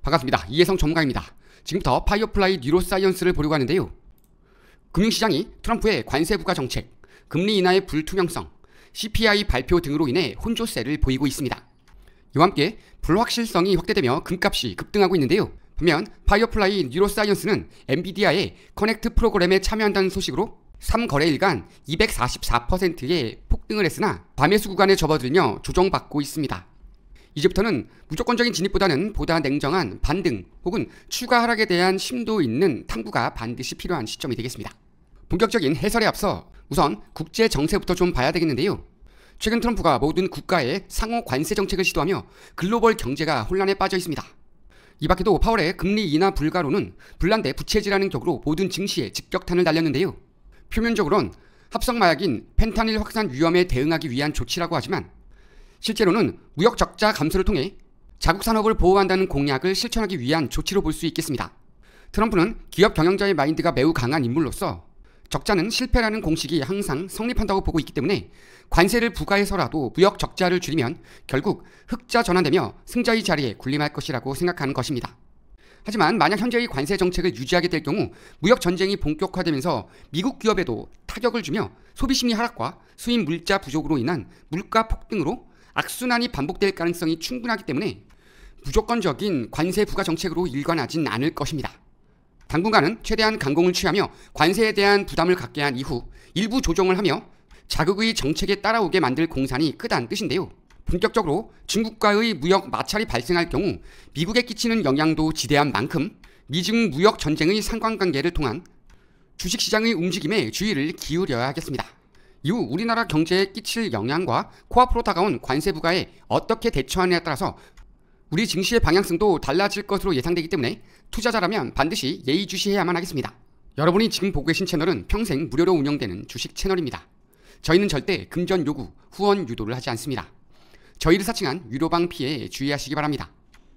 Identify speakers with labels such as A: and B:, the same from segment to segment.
A: 반갑습니다. 이혜성 전문가입니다. 지금부터 파이어플라이 뉴로사이언스를 보려고 하는데요. 금융시장이 트럼프의 관세 부과 정책, 금리 인하의 불투명성, CPI 발표 등으로 인해 혼조세를 보이고 있습니다. 이와 함께 불확실성이 확대되며 금값이 급등하고 있는데요. 반면 파이어플라이 뉴로사이언스는 엔비디아의 커넥트 프로그램에 참여한다는 소식으로 3거래일간 244%의 폭등을 했으나 과매수 구간에 접어들며 조정받고 있습니다. 이제부터는 무조건적인 진입보다는 보다 냉정한 반등 혹은 추가 하락에 대한 심도 있는 탐구가 반드시 필요한 시점이 되겠습니다. 본격적인 해설에 앞서 우선 국제 정세부터 좀 봐야 되겠는데요. 최근 트럼프가 모든 국가의 상호 관세 정책을 시도하며 글로벌 경제가 혼란에 빠져 있습니다. 이 밖에도 파월의 금리 인하 불가로는 불난데 부채질하는 격으로 모든 증시에 직격탄을 날렸는데요. 표면적으론 합성 마약인 펜타닐 확산 위험에 대응하기 위한 조치라고 하지만 실제로는 무역 적자 감소를 통해 자국 산업을 보호한다는 공약을 실천하기 위한 조치로 볼 수 있겠습니다. 트럼프는 기업 경영자의 마인드가 매우 강한 인물로서 적자는 실패라는 공식이 항상 성립한다고 보고 있기 때문에 관세를 부과해서라도 무역 적자를 줄이면 결국 흑자 전환되며 승자의 자리에 군림할 것이라고 생각하는 것입니다. 하지만 만약 현재의 관세 정책을 유지하게 될 경우 무역 전쟁이 본격화되면서 미국 기업에도 타격을 주며 소비심리 하락과 수입 물자 부족으로 인한 물가 폭등으로 악순환이 반복될 가능성이 충분하기 때문에 무조건적인 관세 부과 정책으로 일관하진 않을 것입니다. 당분간은 최대한 강공을 취하며 관세에 대한 부담을 갖게 한 이후 일부 조정을 하며 자국의 정책에 따라오게 만들 공산이 크다는 뜻인데요. 본격적으로 중국과의 무역 마찰이 발생할 경우 미국에 끼치는 영향도 지대한 만큼 미중 무역 전쟁의 상관관계를 통한 주식시장의 움직임에 주의를 기울여야 하겠습니다. 이후 우리나라 경제에 끼칠 영향과 코앞으로 다가온 관세 부과에 어떻게 대처하느냐에 따라서 우리 증시의 방향성도 달라질 것으로 예상되기 때문에 투자자라면 반드시 예의주시해야만 하겠습니다. 여러분이 지금 보고 계신 채널은 평생 무료로 운영되는 주식 채널입니다. 저희는 절대 금전 요구, 후원 유도를 하지 않습니다. 저희를 사칭한 유료방 피해에 주의하시기 바랍니다.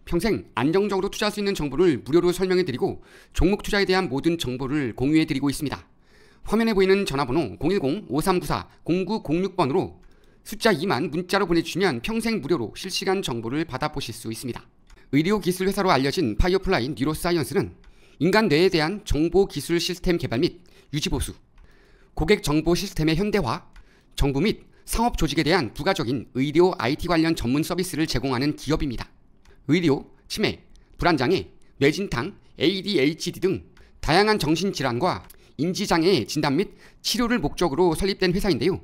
A: 평생 안정적으로 투자할 수 있는 정보를 무료로 설명해드리고 종목 투자에 대한 모든 정보를 공유해드리고 있습니다. 화면에 보이는 전화번호 010-5394-0906번으로 숫자 2만 문자로 보내주시면 평생 무료로 실시간 정보를 받아보실 수 있습니다. 의료기술 회사로 알려진 파이어플라이 뉴로사이언스는 인간 뇌에 대한 정보기술 시스템 개발 및 유지보수, 고객 정보 시스템의 현대화, 정부 및 상업 조직에 대한 부가적인 의료 IT 관련 전문 서비스를 제공하는 기업입니다. 의료, 치매, 불안장애, 뇌진탕, ADHD 등 다양한 정신질환과 인지장애의 진단 및 치료를 목적으로 설립된 회사인데요.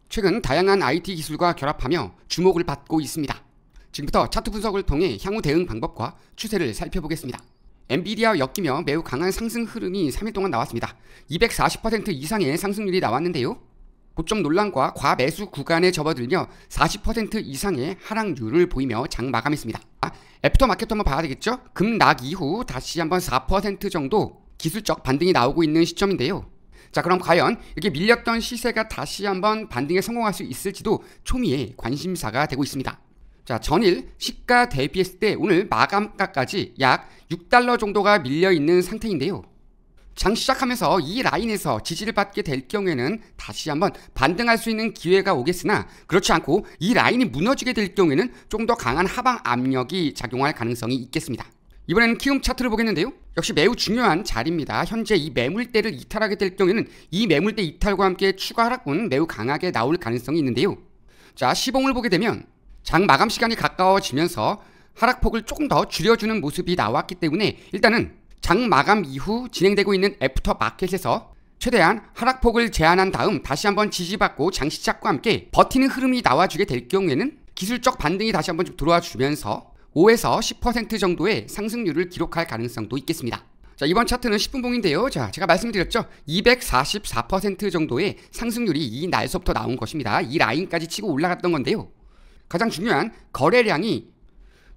A: 최근 다양한 IT 기술과 결합하며 주목을 받고 있습니다. 지금부터 차트 분석을 통해 향후 대응 방법과 추세를 살펴보겠습니다. 엔비디아와 엮이며 매우 강한 상승 흐름이 3일 동안 나왔습니다. 240% 이상의 상승률이 나왔는데요. 고점 논란과 과매수 구간에 접어들며 40% 이상의 하락률을 보이며 장 마감했습니다. 애프터마켓도 한번 봐야 되겠죠? 급락 이후 다시 한번 4% 정도 기술적 반등이 나오고 있는 시점인데요. 자, 그럼 과연 이렇게 밀렸던 시세가 다시 한번 반등에 성공할 수 있을지도 초미의 관심사가 되고 있습니다. 자, 전일 시가 대비했을 때 오늘 마감가까지 약 $6 정도가 밀려있는 상태인데요. 장 시작하면서 이 라인에서 지지를 받게 될 경우에는 다시 한번 반등할 수 있는 기회가 오겠으나 그렇지 않고 이 라인이 무너지게 될 경우에는 조금 더 강한 하방 압력이 작용할 가능성이 있겠습니다. 이번에는 키움 차트를 보겠는데요. 역시 매우 중요한 자리입니다. 현재 이 매물대를 이탈하게 될 경우에는 이 매물대 이탈과 함께 추가 하락은 매우 강하게 나올 가능성이 있는데요. 자, 시봉을 보게 되면 장 마감 시간이 가까워지면서 하락폭을 조금 더 줄여주는 모습이 나왔기 때문에 일단은 장 마감 이후 진행되고 있는 애프터 마켓에서 최대한 하락폭을 제한한 다음 다시 한번 지지받고 장 시작과 함께 버티는 흐름이 나와주게 될 경우에는 기술적 반등이 다시 한번 좀 들어와 주면서 5에서 10% 정도의 상승률을 기록할 가능성도 있겠습니다. 자, 이번 차트는 10분봉인데요. 자, 제가 말씀드렸죠. 244% 정도의 상승률이 이 날서부터 나온 것입니다. 이 라인까지 치고 올라갔던 건데요. 가장 중요한 거래량이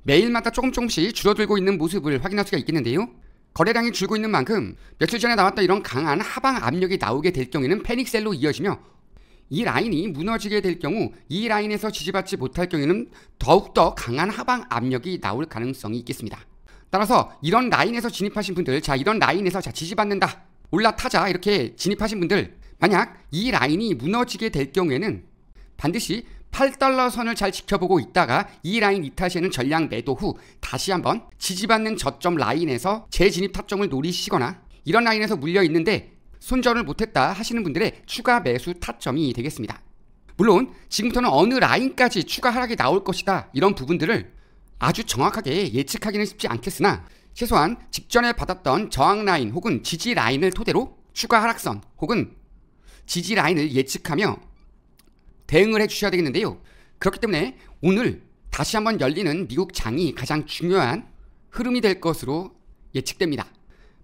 A: 매일마다 조금씩 줄어들고 있는 모습을 확인할 수가 있겠는데요. 거래량이 줄고 있는 만큼 며칠 전에 나왔던 이런 강한 하방 압력이 나오게 될 경우에는 패닉셀로 이어지며 이 라인이 무너지게 될 경우 이 라인에서 지지받지 못할 경우에는 더욱더 강한 하방 압력이 나올 가능성이 있겠습니다. 따라서 이런 라인에서 진입하신 분들, 자, 이런 라인에서 자, 지지받는다, 올라타자 이렇게 진입하신 분들, 만약 이 라인이 무너지게 될 경우에는 반드시 $8 선을 잘 지켜보고 있다가 이 라인 이탈시에는 전량 매도 후 다시 한번 지지받는 저점 라인에서 재진입 타점을 노리시거나 이런 라인에서 물려 있는데 손절을 못했다 하시는 분들의 추가 매수 타점이 되겠습니다. 물론 지금부터는 어느 라인까지 추가 하락이 나올 것이다 이런 부분들을 아주 정확하게 예측하기는 쉽지 않겠으나 최소한 직전에 받았던 저항 라인 혹은 지지 라인을 토대로 추가 하락선 혹은 지지 라인을 예측하며 대응을 해주셔야 되겠는데요. 그렇기 때문에 오늘 다시 한번 열리는 미국 장이 가장 중요한 흐름이 될 것으로 예측됩니다.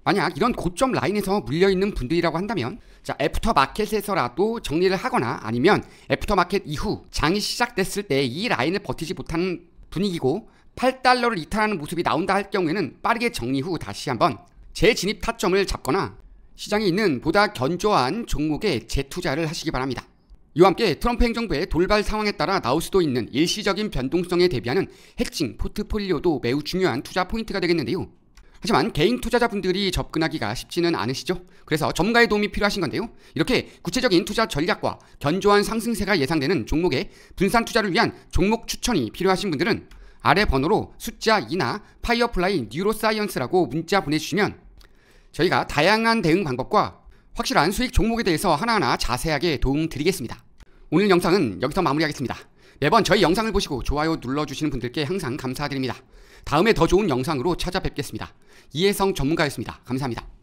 A: 만약 이런 고점 라인에서 물려있는 분들이라고 한다면 애프터 마켓에서라도 정리를 하거나 아니면 애프터 마켓 이후 장이 시작됐을 때 이 라인을 버티지 못하는 분위기고 $8를 이탈하는 모습이 나온다 할 경우에는 빠르게 정리 후 다시 한번 재진입 타점을 잡거나 시장에 있는 보다 견조한 종목에 재투자를 하시기 바랍니다. 이와 함께 트럼프 행정부의 돌발 상황에 따라 나올 수도 있는 일시적인 변동성에 대비하는 해칭 포트폴리오도 매우 중요한 투자 포인트가 되겠는데요. 하지만 개인 투자자분들이 접근하기가 쉽지는 않으시죠. 그래서 전문가의 도움이 필요하신 건데요. 이렇게 구체적인 투자 전략과 견조한 상승세가 예상되는 종목의 분산 투자를 위한 종목 추천이 필요하신 분들은 아래 번호로 숫자 2나 파이어플라이 뉴로사이언스라고 문자 보내주시면 저희가 다양한 대응 방법과 확실한 수익 종목에 대해서 하나하나 자세하게 도움 드리겠습니다. 오늘 영상은 여기서 마무리하겠습니다. 매번 저희 영상을 보시고 좋아요 눌러주시는 분들께 항상 감사드립니다. 다음에 더 좋은 영상으로 찾아뵙겠습니다. 이혜성 전문가였습니다. 감사합니다.